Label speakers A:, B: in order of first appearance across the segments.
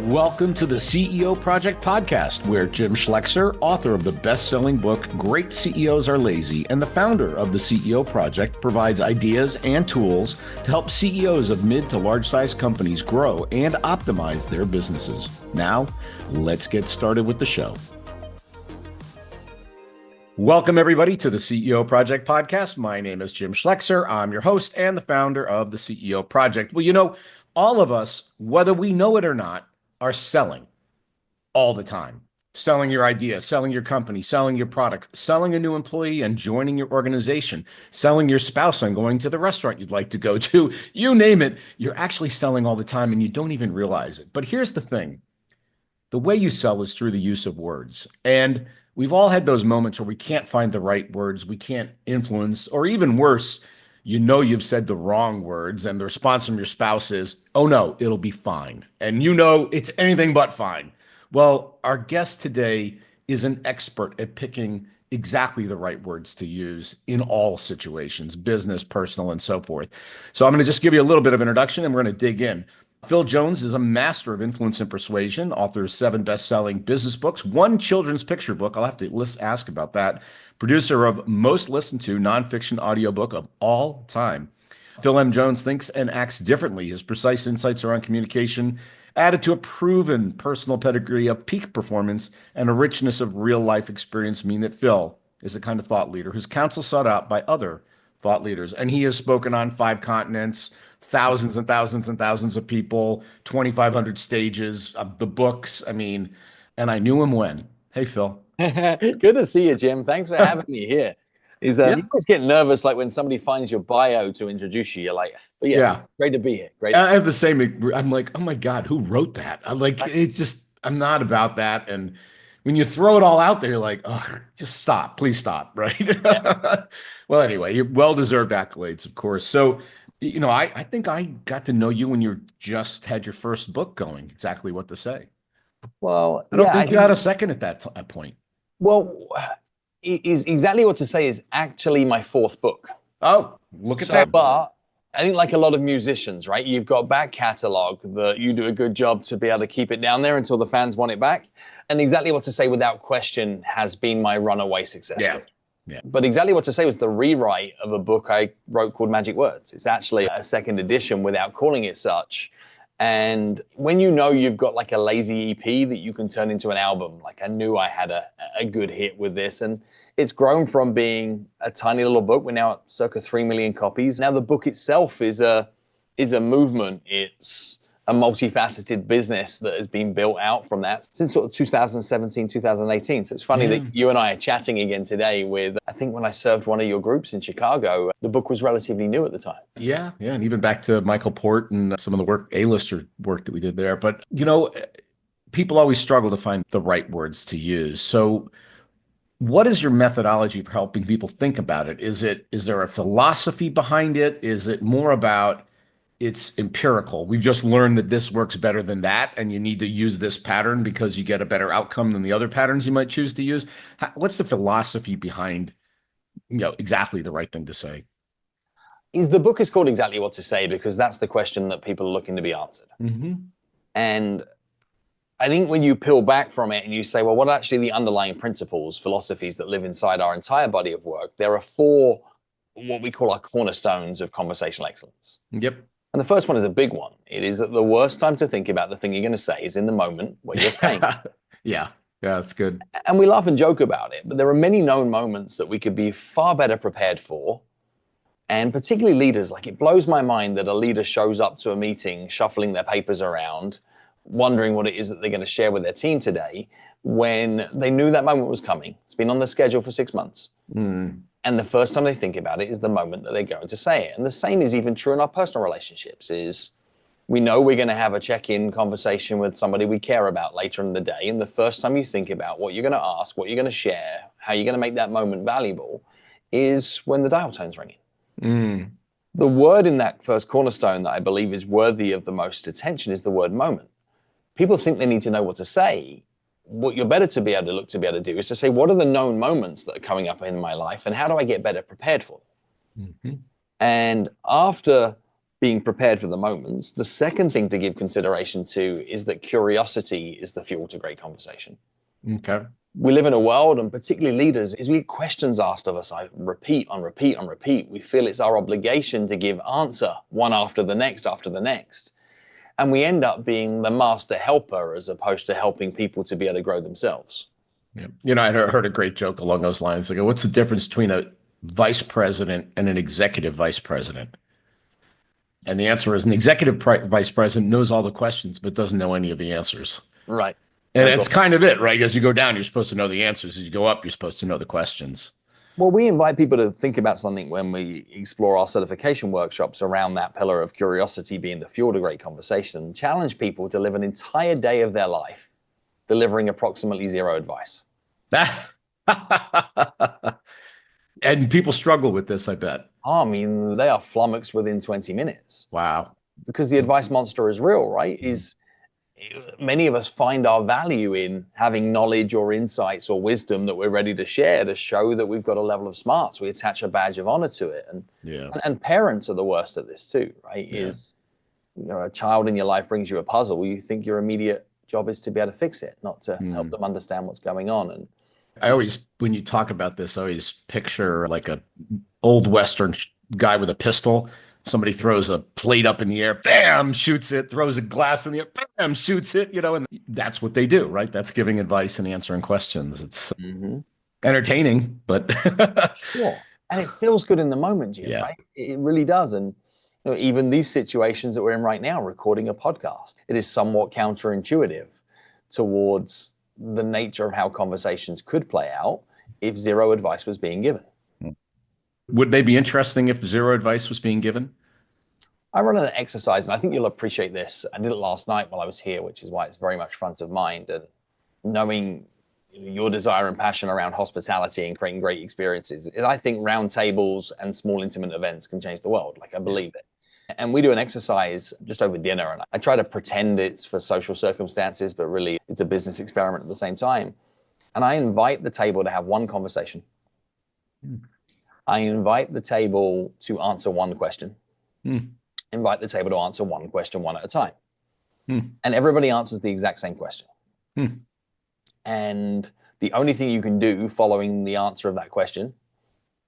A: Welcome to the CEO Project Podcast, where Jim Schlexer, author of the best-selling book, Great CEOs Are Lazy, and the founder of the CEO Project, provides ideas and tools to help CEOs of mid to large-sized companies grow and optimize their businesses. Now, let's get started with the show. Welcome, everybody, to the CEO Project Podcast. My name is Jim Schlexer. I'm your host and the founder of the CEO Project. Well, you know, all of us, whether we know it or not, are selling all the time. Selling your idea, selling your company, selling your product, selling a new employee and joining your organization, selling your spouse on going to the restaurant you'd like to go to, you name it. You're actually selling all the time and you don't even realize it. But here's the thing. The way you sell is through the use of words. And we've all had those moments where we can't find the right words, we can't influence, or even worse, you know you've said the wrong words, and the response from your spouse is, oh no, it'll be fine. And you know it's anything but fine. Well, our guest today is an expert at picking exactly the right words to use in all situations, business, personal, and so forth. So I'm going to just give you a little bit of introduction, and we're going to dig in. Phil Jones is a master of influence and persuasion, author of 7 best-selling business books, 1 children's picture book. I'll have to ask about that. Producer of most listened to nonfiction audiobook of all time. Phil M. Jones thinks and acts differently. His precise insights around communication, added to a proven personal pedigree of peak performance and a richness of real-life experience, mean that Phil is the kind of thought leader whose counsel sought out by other thought leaders. And he has spoken on 5 continents, thousands and thousands and thousands of people, 2,500 stages, the books. I mean, and I knew him when. Hey, Phil.
B: Good to see you, Jim. Thanks for having me here. You always get nervous, like when somebody finds your bio to introduce you. You're like, but yeah, great to be here. Great.
A: I have the same. I'm like, oh my God, who wrote that? I'm not about that. And when you throw it all out there, you're like, oh, just stop, please stop, right? Yeah. Well, anyway, well-deserved accolades, of course. So, you know, I think I got to know you when you just had your first book going, Exactly What to Say.
B: Well,
A: I don't think you had a second at that point.
B: Well, is Exactly What to Say is actually my 4th book.
A: Oh, look at that.
B: But I think like a lot of musicians, right? You've got back catalog that you do a good job to be able to keep it down there until the fans want it back. And Exactly What to Say, without question, has been my runaway success story. Yeah. But Exactly What to Say was the rewrite of a book I wrote called Magic Words. It's actually a 2nd edition without calling it such. And when you know you've got like a lazy EP that you can turn into an album, like I knew I had a good hit with this. And it's grown from being a tiny little book. We're now at circa 3 million copies. Now the book itself is a movement. It's a multifaceted business that has been built out from that since sort of 2017, 2018. So it's funny that you and I are chatting again today with, I think when I served one of your groups in Chicago, the book was relatively new at the time.
A: Yeah. And even back to Michael Port and some of the work, A-lister work that we did there. But, you know, people always struggle to find the right words to use. So what is your methodology for helping people think about it? Is there a philosophy behind it? Is it more about it's empirical? We've just learned that this works better than that, and you need to use this pattern because you get a better outcome than the other patterns you might choose to use. What's the philosophy behind, you know, exactly the right thing to say?
B: The book is called Exactly What to Say because that's the question that people are looking to be answered. Mm-hmm. And I think when you peel back from it and you say, well, what are actually the underlying principles, philosophies that live inside our entire body of work? There are 4 what we call our cornerstones of conversational excellence.
A: Yep.
B: And the first one is a big one. It is that the worst time to think about the thing you're going to say is in the moment where you're saying it.
A: Yeah, that's good.
B: And we laugh and joke about it, but there are many known moments that we could be far better prepared for. And particularly leaders, like it blows my mind that a leader shows up to a meeting, shuffling their papers around, wondering what it is that they're going to share with their team today when they knew that moment was coming. It's been on the schedule for 6 months. And the first time they think about it is the moment that they're going to say it. And the same is even true in our personal relationships. Is we know we're going to have a check-in conversation with somebody we care about later in the day. And the first time you think about what you're going to ask, what you're going to share, how you're going to make that moment valuable is when the dial tone's ringing. The word in that first cornerstone that I believe is worthy of the most attention is the word moment. People think they need to know what to say. What you're better to be able to do is to say, what are the known moments that are coming up in my life and how do I get better prepared for them? And after being prepared for the moments. The second thing to give consideration to is that curiosity is the fuel to great conversation.
A: Okay.
B: We live in a world, and particularly leaders, is we get questions asked of us, I repeat on repeat on repeat. We feel it's our obligation to give answer one after the next after the next. And we end up being the master helper as opposed to helping people to be able to grow themselves.
A: Yeah. You know, I heard a great joke along those lines. I go, what's the difference between a vice president and an executive vice president? And the answer is an executive vice president knows all the questions, but doesn't know any of the answers.
B: Right.
A: And it's kind of it, right? As you go down, you're supposed to know the answers. As you go up, you're supposed to know the questions.
B: Well, we invite people to think about something when we explore our certification workshops around that pillar of curiosity being the fuel to great conversation, and challenge people to live an entire day of their life delivering approximately zero advice.
A: And people struggle with this, I bet.
B: I mean, they are flummoxed within 20 minutes.
A: Wow.
B: Because the advice monster is real, right? Many of us find our value in having knowledge or insights or wisdom that we're ready to share to show that we've got a level of smarts. We attach a badge of honor to it. And parents are the worst at this too, right? Yeah. A child in your life brings you a puzzle. You think your immediate job is to be able to fix it, not to help them understand what's going on. And
A: I always, when you talk about this, I always picture like a old Western guy with a pistol. Somebody throws a plate up in the air, bam, shoots it, throws a glass in the air, bam, shoots it, and that's what they do, right? That's giving advice and answering questions. It's entertaining, but
B: sure. And it feels good in the moment, Jim, right? It really does. And even these situations that we're in right now, recording a podcast, it is somewhat counterintuitive towards the nature of how conversations could play out if zero advice was being given.
A: Would they be interesting if zero advice was being given?
B: I run an exercise, and I think you'll appreciate this. I did it last night while I was here, which is why it's very much front of mind. And knowing your desire and passion around hospitality and creating great experiences, I think round tables and small intimate events can change the world. Like, I believe it. And we do an exercise just over dinner, and I try to pretend it's for social circumstances, but really it's a business experiment at the same time. And I invite the table to have one conversation. I invite the table to answer one question. Invite the table to answer one question one at a time. And everybody answers the exact same question. And the only thing you can do following the answer of that question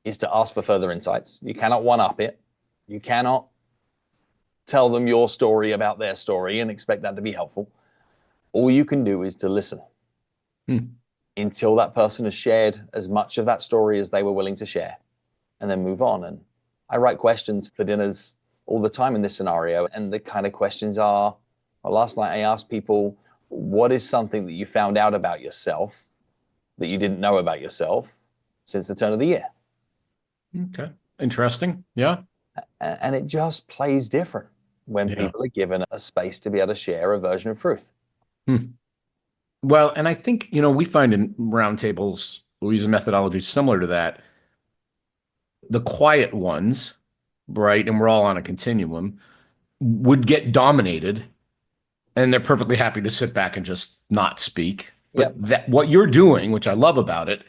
B: is to ask for further insights. You cannot one-up it. You cannot tell them your story about their story and expect that to be helpful. All you can do is to listen until that person has shared as much of that story as they were willing to share, and then move on. And I write questions for dinners all the time in this scenario. And the kind of questions are, well, last night I asked people, what is something that you found out about yourself that you didn't know about yourself since the turn of the year?
A: Okay. Interesting. Yeah.
B: And it just plays different when people are given a space to be able to share a version of truth.
A: Well, and I think, we find in roundtables, we use a methodology similar to that. The quiet ones, right, and we're all on a continuum, would get dominated, and they're perfectly happy to sit back and just not speak. But that what you're doing, which I love about it,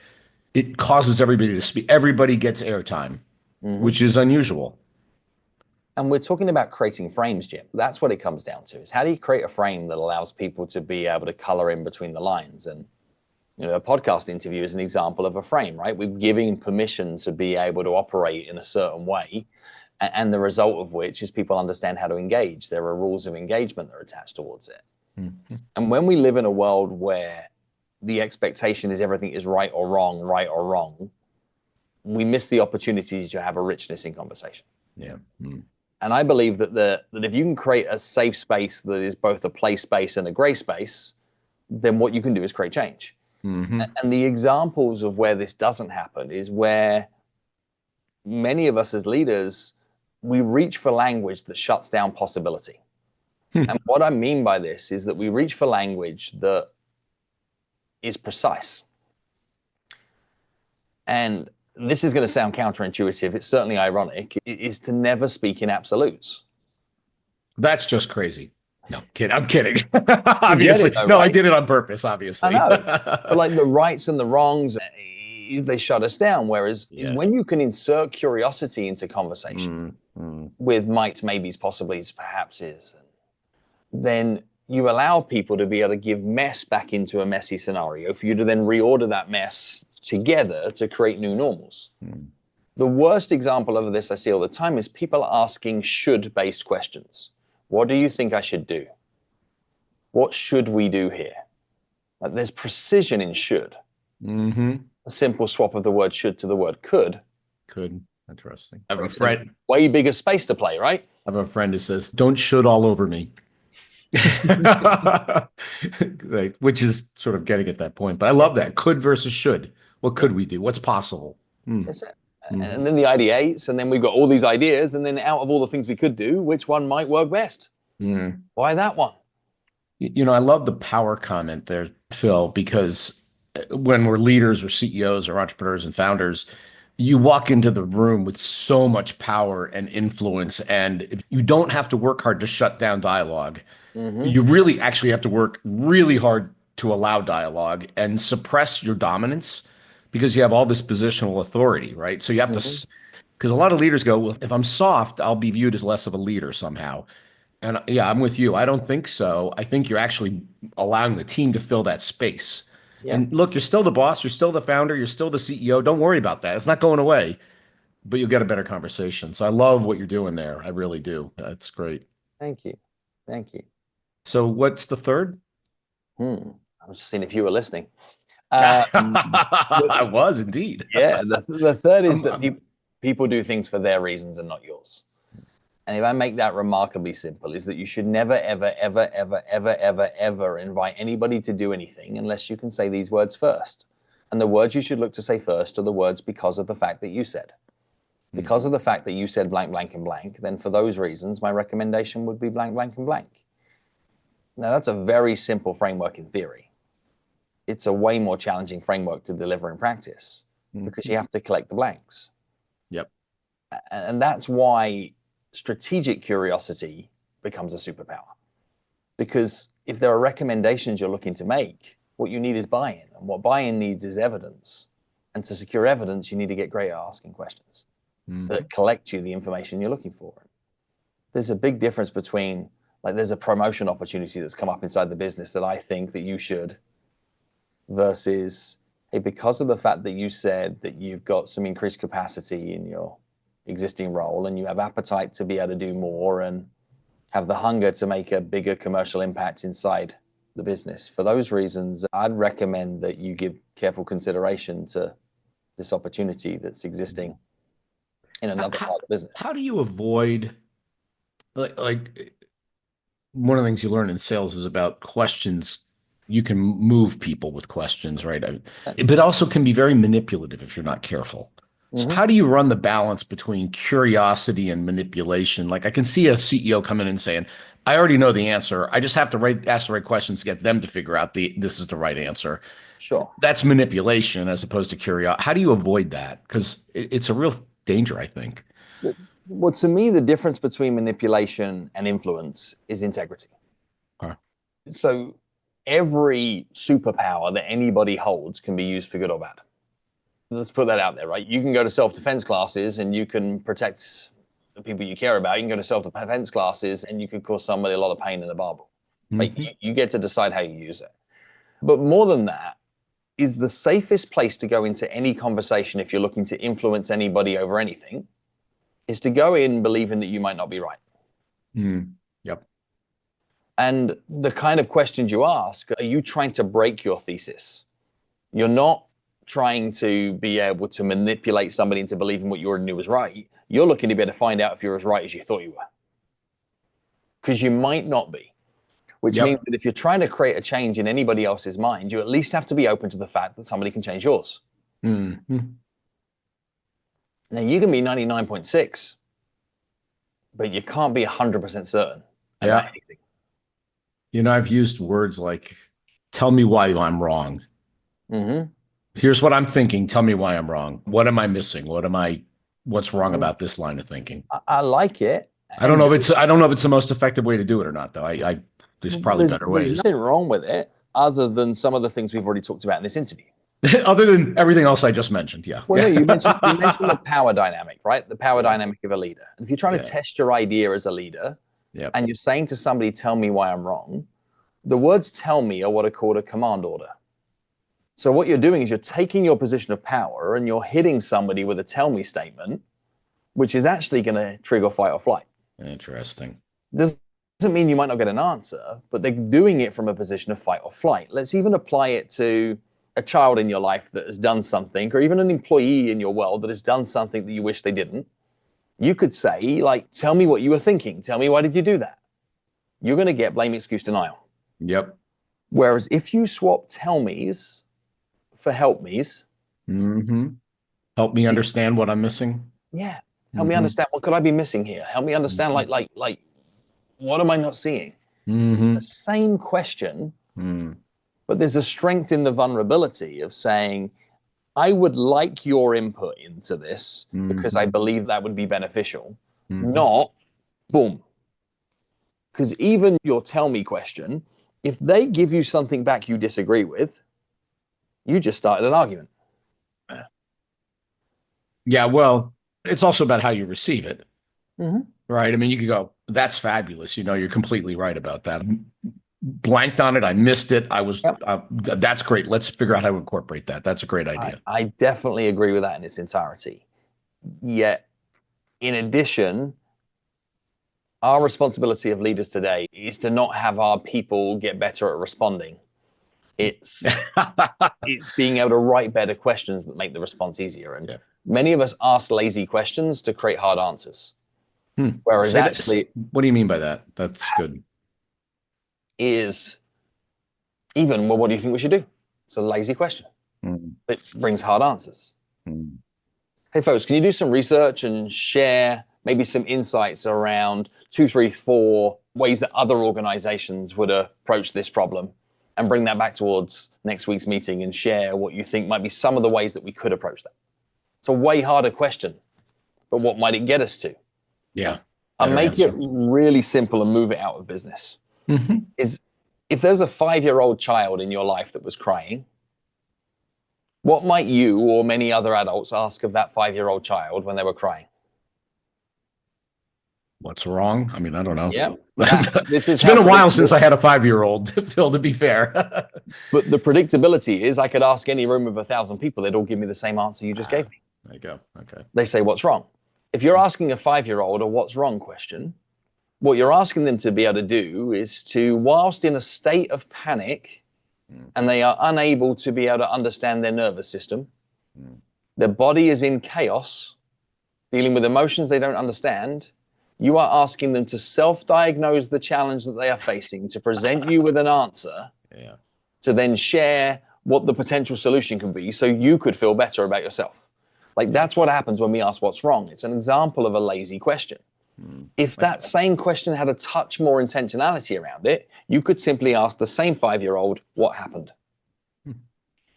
A: it causes everybody to speak. Everybody gets airtime, which is unusual.
B: And we're talking about creating frames, Jim. That's what it comes down to, is how do you create a frame that allows people to be able to color in between the lines? And a podcast interview is an example of a frame, right? We're giving permission to be able to operate in a certain way, and the result of which is people understand how to engage. There are rules of engagement that are attached towards it. And when we live in a world where the expectation is everything is right or wrong, we miss the opportunity to have a richness in conversation. And I believe that if you can create a safe space that is both a play space and a gray space, then what you can do is create change. And the examples of where this doesn't happen is where many of us as leaders, we reach for language that shuts down possibility. And what I mean by this is that we reach for language that is precise. And this is going to sound counterintuitive. It's certainly ironic. It is to never speak in absolutes.
A: That's just crazy. No, I'm kidding. Obviously. Though, no, right? I did it on purpose, obviously.
B: I know. But like the rights and the wrongs, is they shut us down. Whereas is
A: Yeah.
B: when you can insert curiosity into conversation with mights, maybes, possiblies, perhaps is, then you allow people to be able to give mess back into a messy scenario for you to then reorder that mess together to create new normals. The worst example of this I see all the time is people asking should-based questions. What do you think I should do? What should we do here? Like, there's precision in should. A simple swap of the word should to the word could.
A: Interesting. I have a friend.
B: Way bigger space to play, right?
A: I have a friend who says, "Don't should all over me," which is sort of getting at that point. But I love that could versus should. What could we do? What's possible?
B: That's it. And then the ideates, and then we've got all these ideas, and then out of all the things we could do, which one might work best? Why that one?
A: I love the power comment there, Phil, because when we're leaders or CEOs or entrepreneurs and founders, you walk into the room with so much power and influence, and you don't have to work hard to shut down dialogue. You really actually have to work really hard to allow dialogue and suppress your dominance because you have all this positional authority, right? So you have to, because a lot of leaders go, well, if I'm soft, I'll be viewed as less of a leader somehow. And yeah, I'm with you. I don't think so. I think you're actually allowing the team to fill that space. Yeah. And look, you're still the boss, you're still the founder, you're still the CEO. Don't worry about that. It's not going away, but you'll get a better conversation. So I love what you're doing there. I really do. That's great.
B: Thank you. Thank you.
A: So what's the third?
B: I was just seeing if you were listening.
A: I was indeed.
B: Yeah. The third is that people do things for their reasons and not yours. And if I make that remarkably simple, is that you should never, ever, ever, ever, ever, ever, ever invite anybody to do anything unless you can say these words first. And the words you should look to say first are the words because of the fact that you said. Because of the fact that you said blank, blank, and blank, then for those reasons, my recommendation would be blank, blank, and blank. Now, that's a very simple framework in theory. It's a way more challenging framework to deliver in practice because you have to collect the blanks.
A: Yep.
B: And that's why strategic curiosity becomes a superpower. Because if there are recommendations you're looking to make, what you need is buy-in. And what buy-in needs is evidence. And to secure evidence, you need to get great at asking questions that collect you the information you're looking for. There's a big difference between, like, there's a promotion opportunity that's come up inside the business that I think that you should, versus, hey, because of the fact that you said that you've got some increased capacity in your existing role and you have appetite to be able to do more and have the hunger to make a bigger commercial impact inside the business. For those reasons, I'd recommend that you give careful consideration to this opportunity that's existing in another part of the business.
A: How do you avoid, like one of the things you learn in sales is about questions. You can move people with questions, right? But also can be very manipulative if you're not careful. So how do you run the balance between curiosity and manipulation? Like, I can see a CEO come in and saying, I already know the answer. I just have to ask the right questions to get them to figure out this is the right answer.
B: Sure.
A: That's manipulation as opposed to curiosity. How do you avoid that? Because it's a real danger, I think.
B: Well, to me, the difference between manipulation and influence is integrity. So every superpower that anybody holds can be used for good or bad. Let's put that out there, right? You can go to self-defense classes and you can protect the people you care about. You can go to self-defense classes and you could cause somebody a lot of pain in a barbell. Like, you get to decide how you use it. But more than that, is the safest place to go into any conversation if you're looking to influence anybody over anything is to go in believing that you might not be right.
A: Yep.
B: And the kind of questions you ask, are you trying to break your thesis? You're not trying to be able to manipulate somebody into believing what you already knew was right. You're looking to be able to find out if you're as right as you thought you were. Because you might not be. Which means that if you're trying to create a change in anybody else's mind, you at least have to be open to the fact that somebody can change yours. Now, you can be 99.6, but you can't be 100% certain about anything.
A: I've used words like, tell me why I'm wrong. Here's what I'm thinking. Tell me why I'm wrong. What am I missing? What's wrong about this line of thinking?
B: I like it.
A: I don't know if it's the most effective way to do it or not, though. There's probably better ways.
B: There's nothing wrong with it other than some of the things we've already talked about in this interview.
A: Other than everything else I just mentioned. Yeah.
B: Well, no,
A: Yeah.
B: you mentioned the power dynamic, right? The power
A: Yeah.
B: dynamic of a leader. And if you're trying to
A: Yeah.
B: test your idea as a leader,
A: Yep.
B: and you're saying to somebody, "Tell me why I'm wrong," the words "tell me" are what are called a command order. So what you're doing is you're taking your position of power and you're hitting somebody with a "tell me" statement, which is actually going to trigger fight or flight.
A: Interesting.
B: Doesn't mean you might not get an answer, but they're doing it from a position of fight or flight. Let's even apply it to a child in your life that has done something, or even an employee in your world that has done something that you wish they didn't. You could say, like, "Tell me what you were thinking. Tell me, why did you do that?" You're going to get blame, excuse, denial.
A: Yep.
B: Whereas if you swap "tell me's" for "help me's,"
A: Hmm. Help me understand what I'm missing.
B: yeah, help me
A: Hmm.
B: understand, what could I be missing here? Help me understand, like, what am I not seeing? It's the
A: Hmm.
B: same question,
A: Hmm.
B: but there's a strength in the vulnerability of saying, "I would like your input into this because I
A: Hmm.
B: believe that would be beneficial,"
A: Hmm.
B: not boom. Because even your "tell me" question, if they give you something back you disagree with, you just started an argument.
A: Yeah, well, it's also about how you receive it,
B: Mm-hmm.
A: right? I mean, you could go, that's fabulous. You're completely right about that. Blanked on it. I missed it.
B: Yep.
A: That's great. Let's figure out how to incorporate that. That's a great idea.
B: I definitely agree with that in its entirety. Yet, in addition, our responsibility of leaders today is to not have our people get better at responding. It's it's being able to write better questions that make the response easier. And
A: Yeah.
B: many of us ask lazy questions to create hard answers.
A: Hmm.
B: Whereas
A: Say that.
B: actually
A: What do you mean by that? That's good.
B: is even, well, what do you think we should do? It's a lazy question.
A: Hmm.
B: It brings hard answers.
A: Hmm.
B: Hey, folks, can you do some research and share maybe some insights around 2, 3, 4 ways that other organizations would approach this problem, and bring that back towards next week's meeting and share what you think might be some of the ways that we could approach that? It's a way harder question, but what might it get us to?
A: Yeah.
B: I'll
A: Better
B: make it
A: answer.
B: really simple and move it out of business.
A: Hmm.
B: Is if there's a 5-year-old child in your life that was crying, what might you or many other adults ask of that 5-year-old child when they were crying?
A: What's wrong? I mean, I don't know.
B: Yeah, this is
A: It's been
B: how
A: a while since
B: predictable.
A: I had a 5-year-old, Phil, to be fair.
B: But the predictability is, I could ask any room of 1,000 people; they'd all give me the same answer you just gave me.
A: There you go. Okay.
B: They say, "What's wrong?" If you're asking a 5-year-old a "what's wrong" question, what you're asking them to be able to do is to, whilst in a state of panic
A: Mm,
B: and they are unable to be able to understand their nervous system,
A: mm.
B: their body is in chaos, dealing with emotions they don't understand. You are asking them to self-diagnose the challenge that they are facing, to present you with an answer,
A: Yeah.
B: to then share what the potential solution can be so you could feel better about yourself. Like,
A: Yeah.
B: that's what happens when we ask what's wrong. It's an example of a lazy question.
A: Mm.
B: If
A: Like,
B: that same question had a touch more intentionality around it, you could simply ask the same 5-year-old, "What happened?"
A: hmm.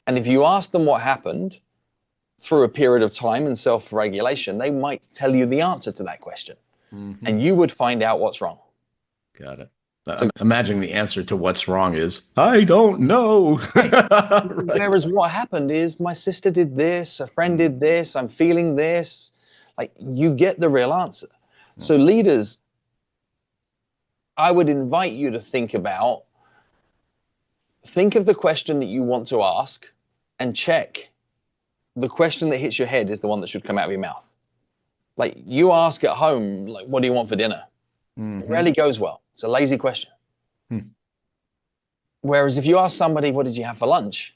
B: And if you ask them what happened through a period of time and self-regulation, they might tell you the answer to that question,
A: Mhm.
B: and you would find out what's wrong.
A: Got it.
B: So,
A: I'm imagining the answer to what's wrong is, I don't know.
B: right.
A: Right.
B: Whereas what happened is, my sister did this, a friend
A: Mm,
B: did this, I'm feeling this. Like, you get the real answer.
A: mm,
B: So leaders, I would invite you to think of the question that you want to ask, and check the question that hits your head is the one that should come out of your mouth. Like, you ask at home, like, "What do you want for dinner?" It
A: mhm.
B: rarely goes well. It's a lazy question.
A: Hmm.
B: Whereas if you ask somebody, "What did you have for lunch?"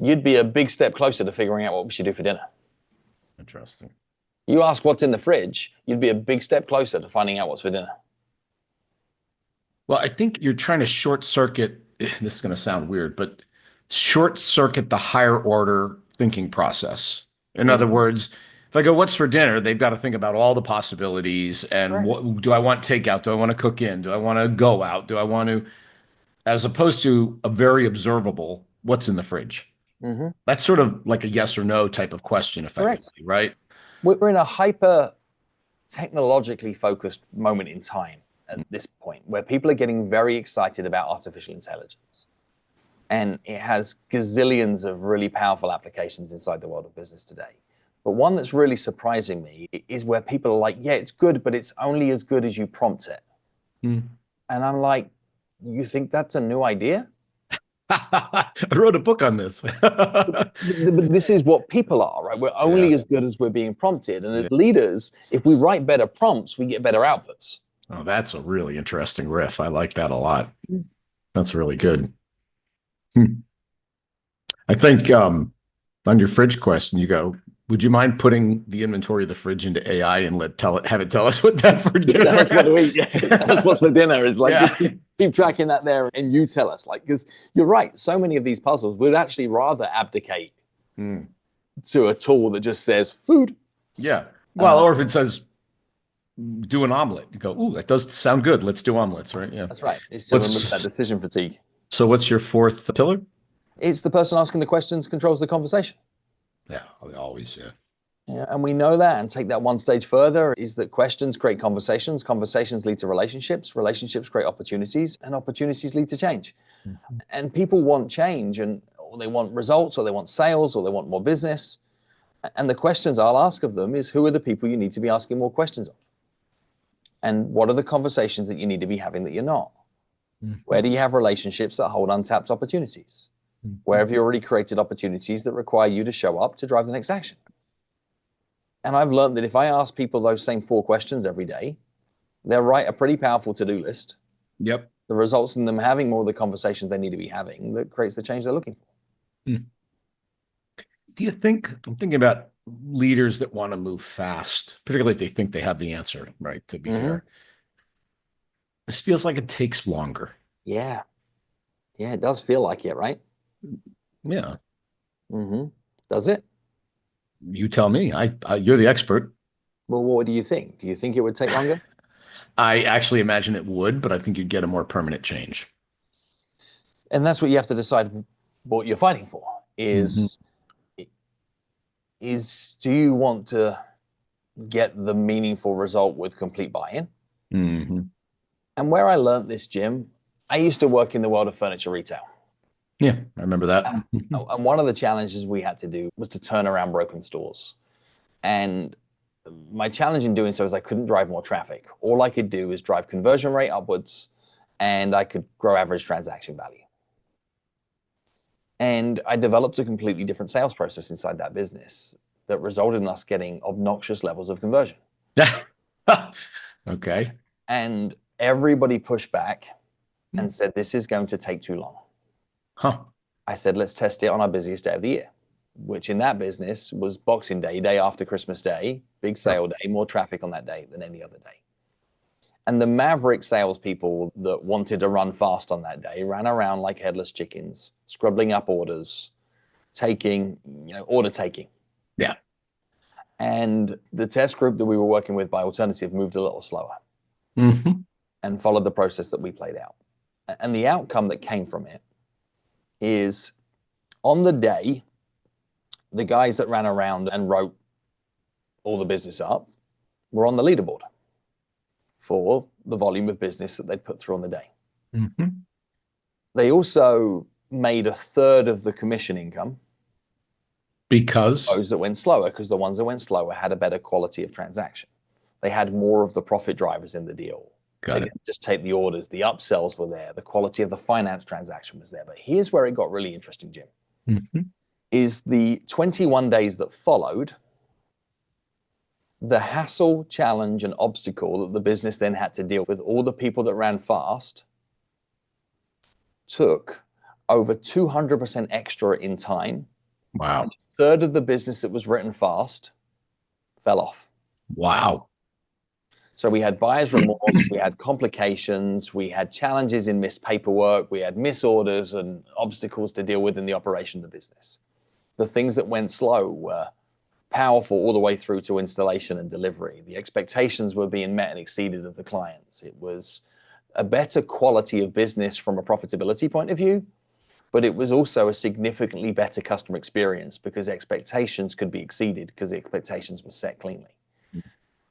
B: you'd be a big step closer to figuring out what we should do for dinner.
A: Interesting.
B: You ask what's in the fridge, you'd be a big step closer to finding out what's for dinner.
A: Well, I think you're trying to short circuit, this is going to sound weird, but short circuit the higher order thinking process. In other
B: Mm-hmm.
A: words, if I go, what's for dinner? They've got to think about all the possibilities and
B: Correct.
A: what do I want takeout? Do I want to cook in? Do I want to go out? Do I want to, as opposed to a very observable, what's in the fridge?
B: Mm-hmm.
A: That's sort of like a yes or no type of question,
B: Correct.
A: effectively, right?
B: We're in a hyper technologically focused moment in time at this point, where people are getting very excited about artificial intelligence. And it has gazillions of really powerful applications inside the world of business today. But one that's really surprising me is where people are like, yeah, it's good, but it's only as good as you prompt it.
A: Hmm.
B: And I'm like, you think that's a new idea?
A: I wrote a book on this.
B: But this is what people are, right? We're
A: Yeah.
B: only as good as we're being prompted. And
A: Yeah.
B: as leaders, if we write better prompts, we get better outputs.
A: Oh, that's a really interesting riff. I like that a lot. That's really good. Hmm. I think on your fridge question, you go, would you mind putting the inventory of the fridge into AI and have it tell us what to have for
B: Just tell
A: dinner?
B: us what to eat. Yeah. Tell us what's for dinner. It's like,
A: Yeah.
B: just keep tracking that there and you tell us. Like, because you're right. So many of these puzzles would actually rather abdicate
A: Hmm.
B: to a tool that just says food.
A: Yeah. Well, or if it says do an omelet, you go, ooh, that does sound good. Let's do omelets, right? Yeah.
B: That's right. It's to remove
A: What's
B: that decision fatigue.
A: so what's your fourth pillar?
B: It's the person asking the questions controls the conversation.
A: Yeah, always, yeah.
B: Yeah, and we know that, and take that one stage further, is that questions create conversations, conversations lead to relationships, relationships create opportunities, and opportunities lead to change. And people want change, and or they want results, or they want sales, or they want more business. And the questions I'll ask of them is, who are the people you need to be asking more questions of? And what are the conversations that you need to be having that you're not? Where do you have relationships that hold untapped opportunities? Where have you already created opportunities that require you to show up to drive the next action? And I've learned that if I ask people those same 4 questions every day, they'll write a pretty powerful to-do list.
A: Yep.
B: The results in them having more of the conversations they need to be having that creates the change they're looking for.
A: Do you think, I'm thinking about leaders that want to move fast, particularly if they think they have the answer, right? To be fair, this feels like it takes longer.
B: Yeah. Yeah, it does feel like it, right?
A: Yeah.
B: Does it?
A: You tell me. You're the expert.
B: Well, what do you think? Do you think it would take longer?
A: I actually imagine it would, but I think you'd get a more permanent change.
B: And that's what you have to decide what you're fighting for
A: Mhm.
B: is do you want to get the meaningful result with complete buy-in?
A: Mhm.
B: And where I learned this, Jim, I used to work in the world of furniture retail.
A: Yeah, I remember that.
B: And one of the challenges we had to do was to turn around broken stores. And my challenge in doing so is I couldn't drive more traffic. All I could do is drive conversion rate upwards, and I could grow average transaction value. And I developed a completely different sales process inside that business that resulted in us getting obnoxious levels of conversion.
A: Yeah. Okay.
B: And everybody pushed back and said, this is going to take too long.
A: Huh.
B: I said, let's test it on our busiest day of the year, which in that business was Boxing Day, day after Christmas Day, big sale day, more traffic on that day than any other day. And the maverick salespeople that wanted to run fast on that day ran around like headless chickens, scribbling up orders, order taking.
A: Yeah.
B: And the test group that we were working with by alternative moved a little slower and followed the process that we played out. And the outcome that came from it is on the day, the guys that ran around and wrote all the business up were on the leaderboard for the volume of business that they'd put through on the day. They also made a third of the commission income
A: Because
B: those that went slower, because the ones that went slower had a better quality of transaction. They had more of the profit drivers in the deal. They didn't just take the orders, the upsells were there, the quality of the finance transaction was there. But here's where it got really interesting, Jim, is the 21 days that followed, the hassle, challenge, and obstacle that the business then had to deal with, all the people that ran fast, took over 200% extra in time.
A: Wow.
B: And a third of the business that was written fast fell off.
A: Wow.
B: So we had buyer's remorse, we had complications, we had challenges in missed paperwork, we had misorders and obstacles to deal with in the operation of the business. The things that went slow were powerful all the way through to installation and delivery. The expectations were being met and exceeded of the clients. It was a better quality of business from a profitability point of view, but it was also a significantly better customer experience because expectations could be exceeded because the expectations were set cleanly.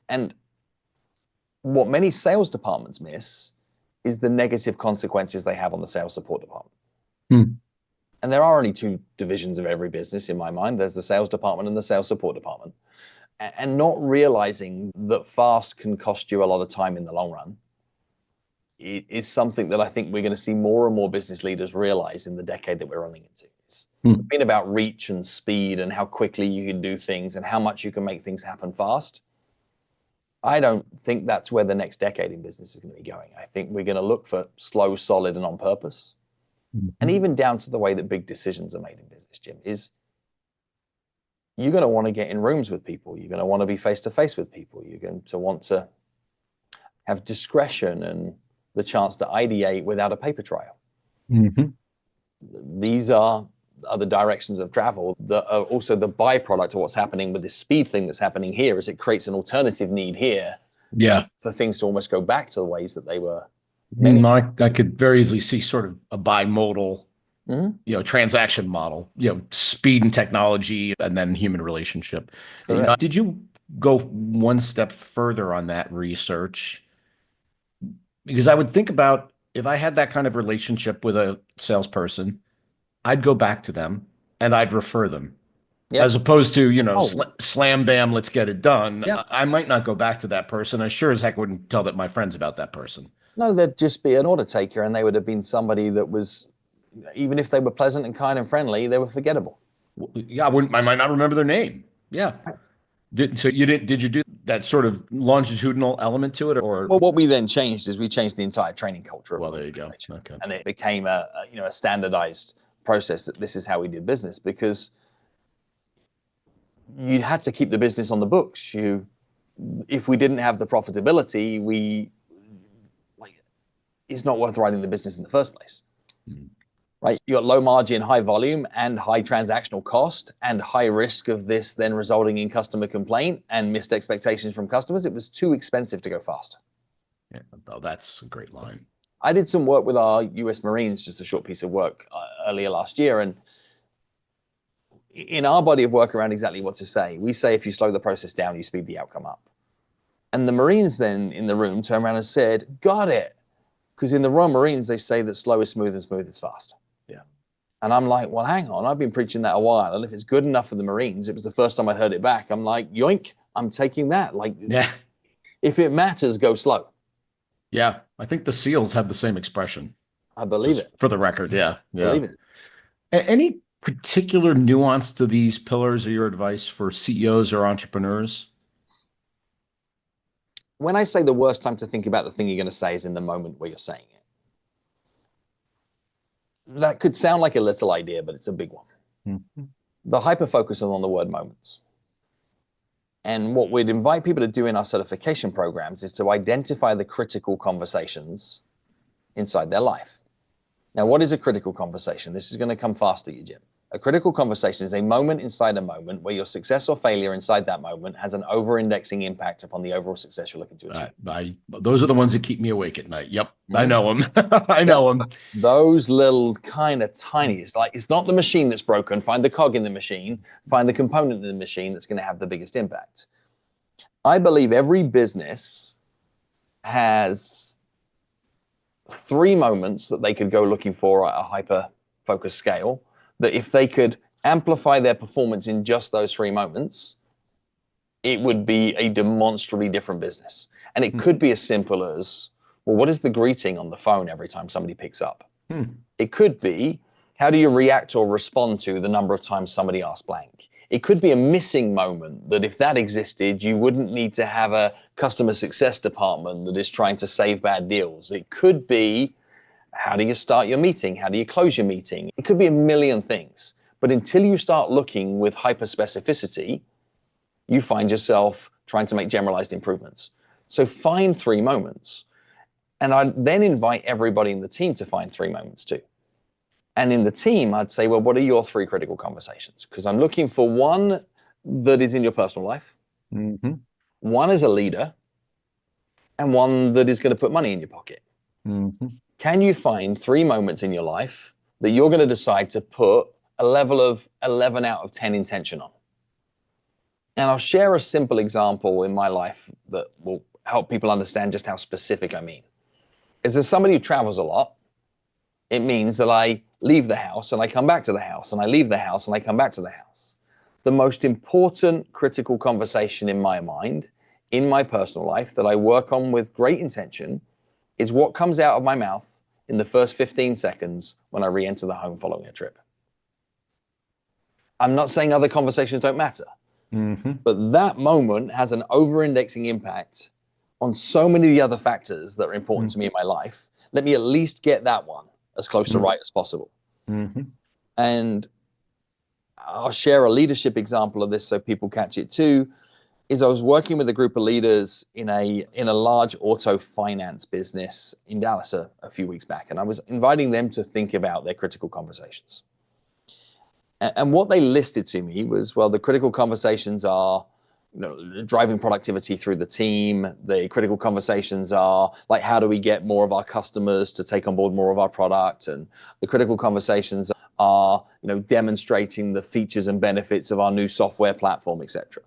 B: And what many sales departments miss is the negative consequences they have on the sales support department. And there are only two divisions of every business in my mind. There's the sales department and the sales support department. And not realizing that fast can cost you a lot of time in the long run is something that I think we're going to see more and more business leaders realize in the decade that we're running into. It's been about reach and speed and how quickly you can do things and how much you can make things happen fast. I don't think that's where the next decade in business is going to be going. I think we're going to look for slow, solid, and on purpose. And even down to the way that big decisions are made in business, Jim, is you're going to want to get in rooms with people. You're going to want to be face to face with people. You're going to want to have discretion and the chance to ideate without a paper trail. These are the directions of travel that are also the byproduct of what's happening with this speed thing that's happening here, is it creates an alternative need here for things to almost go back to the ways that they were.
A: I could very easily see sort of a bimodal, transaction model, speed and technology, and then human relationship. Did you go one step further on that research? Because I would think about if I had that kind of relationship with a salesperson, I'd go back to them and I'd refer them. As opposed to, slam bam, let's get it done. I might not go back to that person. I sure as heck wouldn't tell my friends about that person.
B: No, there'd just be an order taker, and they would have been somebody that was, even if they were pleasant and kind and friendly, they were forgettable.
A: Yeah, I might not remember their name. Yeah. Did you do that sort of longitudinal element to it, or?
B: Well, what we then changed is we changed the entire training culture of
A: the organization. There you go. Okay.
B: And it became a standardized process that this is how we did business, because you had to keep the business on the books. If we didn't have the profitability, it's not worth running the business in the first place. Right? You got low margin, high volume, and high transactional cost, and high risk of this then resulting in customer complaint and missed expectations from customers. It was too expensive to go fast.
A: Yeah, that's a great line.
B: I did some work with our US Marines, just a short piece of work earlier last year, and in our body of work around exactly what to say, we say if you slow the process down, you speed the outcome up. And the Marines then in the room turned around and said, got it. Because in the Royal Marines, they say that slow is smooth and smooth is fast.
A: Yeah.
B: And I'm like, well, hang on, I've been preaching that a while. And if it's good enough for the Marines, it was the first time I heard it back. I'm like, yoink, I'm taking that. If it matters, go slow.
A: Yeah. I think the SEALs have the same expression.
B: I believe it.
A: For the record. Yeah.
B: I believe it.
A: Any particular nuance to these pillars or your advice for CEOs or entrepreneurs?
B: When I say the worst time to think about the thing you're going to say is in the moment where you're saying it. That could sound like a little idea, but it's a big one. The hyper-focus is on the word moments. And what we'd invite people to do in our certification programs is to identify the critical conversations inside their life. Now, what is a critical conversation? This is going to come fast at you, Jim. A critical conversation is a moment inside a moment where your success or failure inside that moment has an over-indexing impact upon the overall success you're looking to achieve.
A: Those are the ones that keep me awake at night. Yep, I know them. I know them.
B: Those little kind of tiny, it's not the machine that's broken. Find the cog in the machine. Find the component in the machine that's going to have the biggest impact. I believe every business has 3 moments that they could go looking for at a hyper-focus scale, that if they could amplify their performance in just those 3 moments, it would be a demonstrably different business. And it could be as simple as, well, what is the greeting on the phone every time somebody picks up? It could be, how do you react or respond to the number of times somebody asks blank? It could be a missing moment that if that existed, you wouldn't need to have a customer success department that is trying to save bad deals. It could be, how do you start your meeting? How do you close your meeting? It could be a million things. But until you start looking with hyper specificity, you find yourself trying to make generalized improvements. So find 3 moments. And I then invite everybody in the team to find 3 moments too. And in the team, I'd say, well, what are your 3 critical conversations? Because I'm looking for one that is in your personal life, one as a leader, and one that is going to put money in your pocket. Can you find 3 moments in your life that you're going to decide to put a level of 11 out of 10 intention on? And I'll share a simple example in my life that will help people understand just how specific I mean. Is there somebody who travels a lot, It means that I leave the house and I come back to the house, and I leave the house and I come back to the house. The most important critical conversation in my mind, in my personal life, that I work on with great intention is what comes out of my mouth in the first 15 seconds when I re-enter the home following a trip. I'm not saying other conversations don't matter, but that moment has an over-indexing impact on so many of the other factors that are important to me in my life. Let me at least get that one as close to right as possible. And I'll share a leadership example of this so people catch it too. Is I was working with a group of leaders in a large auto finance business in Dallas a few weeks back, and I was inviting them to think about their critical conversations. And what they listed to me was, well, the critical conversations are, driving productivity through the team. The critical conversations are like, how do we get more of our customers to take on board more of our product? And the critical conversations are, demonstrating the features and benefits of our new software platform, etc.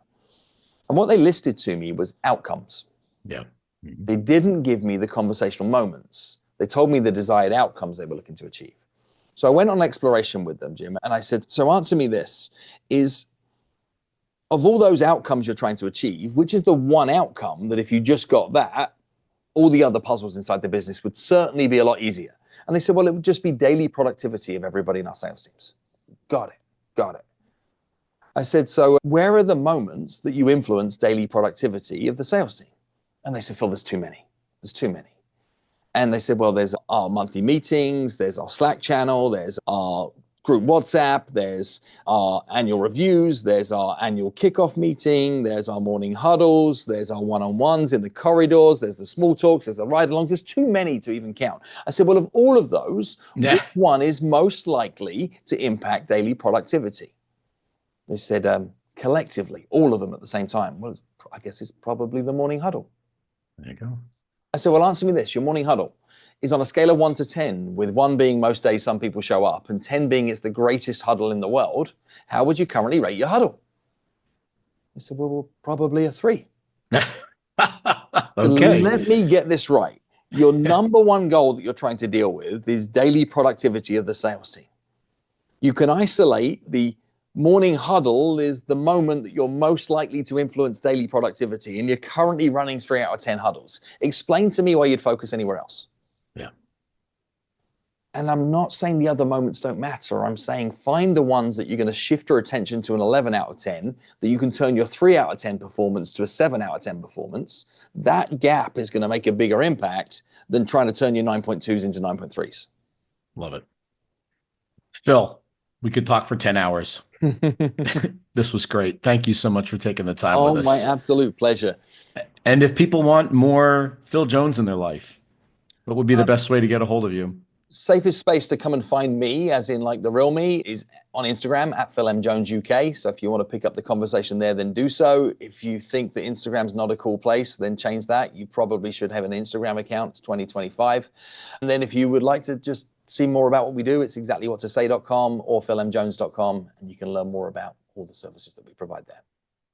B: And what they listed to me was outcomes.
A: Yeah.
B: They didn't give me the conversational moments. They told me the desired outcomes they were looking to achieve. So I went on exploration with them, Jim, and I said, so answer me this, is of all those outcomes you're trying to achieve, which is the one outcome that if you just got that, all the other puzzles inside the business would certainly be a lot easier? And they said, well, it would just be daily productivity of everybody in our sales teams. Got it. I said, so where are the moments that you influence daily productivity of the sales team? And they said, Phil, there's too many. And they said, well, there's our monthly meetings, there's our Slack channel, there's our group WhatsApp, there's our annual reviews, there's our annual kickoff meeting, there's our morning huddles, there's our one-on-ones in the corridors, there's the small talks, there's the ride-alongs. There's too many to even count. I said, well, of all of those, which one is most likely to impact daily productivity? They said, collectively, all of them at the same time. Well, I guess it's probably the morning huddle.
A: There you go.
B: I said, well, answer me this. Your morning huddle is on a scale of 1 to 10, with 1 being most days some people show up and 10 being it's the greatest huddle in the world. How would you currently rate your huddle? I said, well, probably a 3.
A: Okay.
B: Let me get this right. Your number one goal that you're trying to deal with is daily productivity of the sales team. You can isolate the morning huddle is the moment that you're most likely to influence daily productivity, and you're currently running 3 out of 10 huddles. Explain to me why you'd focus anywhere else.
A: Yeah.
B: And I'm not saying the other moments don't matter. I'm saying find the ones that you're going to shift your attention to an 11 out of 10, that you can turn your 3 out of 10 performance to a 7 out of 10 performance. That gap is going to make a bigger impact than trying to turn your 9.2s into 9.3s.
A: Love it. Phil, we could talk for 10 hours. This was great. Thank you so much for taking the time with us.
B: Oh, my absolute pleasure.
A: And if people want more Phil Jones in their life, what would be the best way to get a hold of you?
B: Safest space to come and find me, as in like the real me, is on Instagram at Phil M. Jones UK. So if you want to pick up the conversation there, then do so. If you think that Instagram's not a cool place, then change that. You probably should have an Instagram account. It's 2025. And then if you would like to just see more about what we do, it's exactlywhattosay.com or philmjones.com, and you can learn more about all the services that we provide there.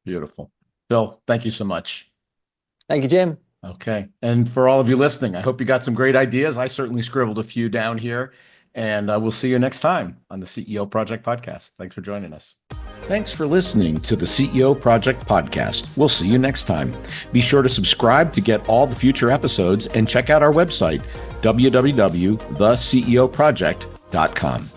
A: Beautiful. Phil, thank you so much.
B: Thank you, Jim.
A: Okay. And for all of you listening, I hope you got some great ideas. I certainly scribbled a few down here, and we'll see you next time on the CEO Project Podcast. Thanks for joining us. Thanks for listening to the CEO Project Podcast. We'll see you next time. Be sure to subscribe to get all the future episodes and check out our website, www.theceoproject.com.